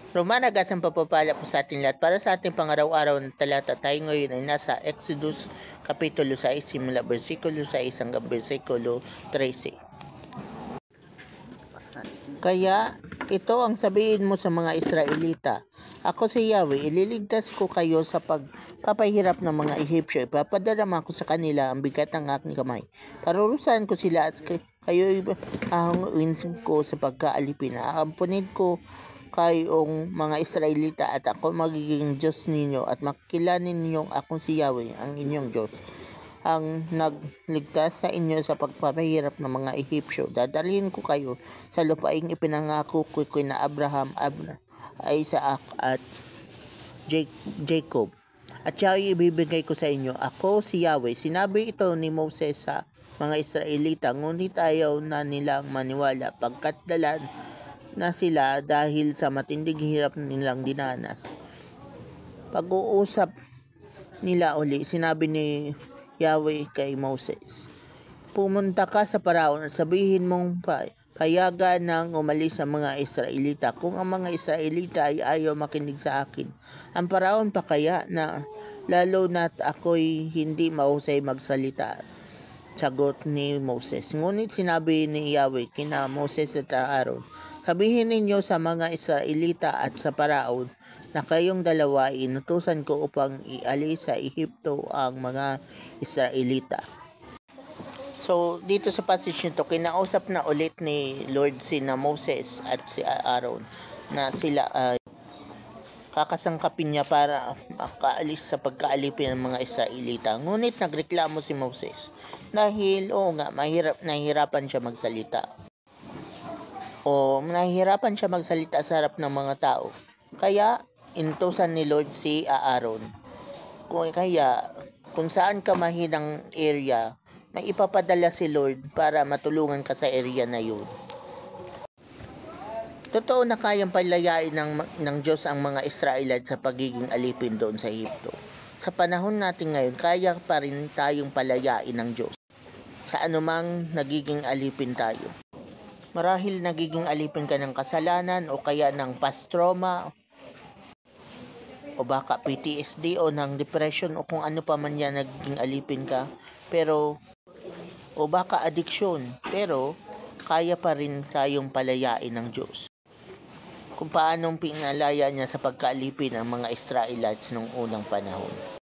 Rumanagas ang papapala po sa ating lahat. Para sa ating pangaraw-araw na talata, tayo ngayon ay nasa Exodus Kapitulo 6, simula versikulo 6 hanggang versikulo 13. Kaya ito ang sabihin mo sa mga Israelita: Ako si Yahweh, ililigtas ko kayo sa pagpapahirap ng mga Ehipsyo. Ipapadarama ko sa kanila ang bigat ng aking kamay. Parurusahan ko sila at kayo'y hahanguin ko sa pagkaalipin. Aampunin ko kayong mga Israelita at ako magiging Diyos ninyo at makilanin ninyong akong si Yahweh, ang inyong Diyos, ang nagligtas sa inyo sa pagpapahirap ng mga Ehipsyo. Dadalhin ko kayo sa lupaing ipinangako ko kina Abraham, Isaac at Jacob, at siya ay ibibigay ko sa inyo. Ako si Yahweh. Sinabi ito ni Moses sa mga Israelita, ngunit ayaw na nilang maniwala pagkat dalan na sila dahil sa matinding hirap nilang dinanas. Pag-uusap nila uli, sinabi ni Yahweh kay Moses, pumunta ka sa Paraon at sabihin mong payagan ng umalis ang mga Israelita. Kung ang mga Israelita ay ayaw makinig sa akin, ang Paraon pa kaya na lalo na't ako'y hindi mahusay magsalita? Sagot ni Moses. Ngunit sinabi ni Yahweh kina Moses at Aaron, sabihin ninyo sa mga Israelita at sa Paraon na kayong dalawa inutusan ko upang ialis sa Ehipto ang mga Israelita. So, dito sa passage nito, kinausap na ulit ni Lord sina Moses at si Aaron na sila kakasangkapin niya para makaalis sa pagkaalipin ng mga Israelita. Ngunit nagreklamo si Moses dahil nahihirapan siya magsalita. Nahihirapan siya magsalita sa harap ng mga tao. Kaya inutusan ni Lord si Aaron. Kung saan ka mahinang area, may ipapadala si Lord para matulungan ka sa area na yun. Totoo na kayang palayain ng Diyos ang mga Israelite sa pagiging alipin doon sa Ehipto. Sa panahon natin ngayon, kaya pa rin tayong palayain ng Diyos sa anumang nagiging alipin tayo. Marahil nagiging alipin ka ng kasalanan o kaya ng past trauma o baka PTSD o ng depression o kung ano pa man yan nagiging alipin ka. O baka addiction, pero kaya pa rin tayong palayain ng Diyos. Kung paanong pinalaya niya sa pagkaalipin ang mga Israelites noong unang panahon.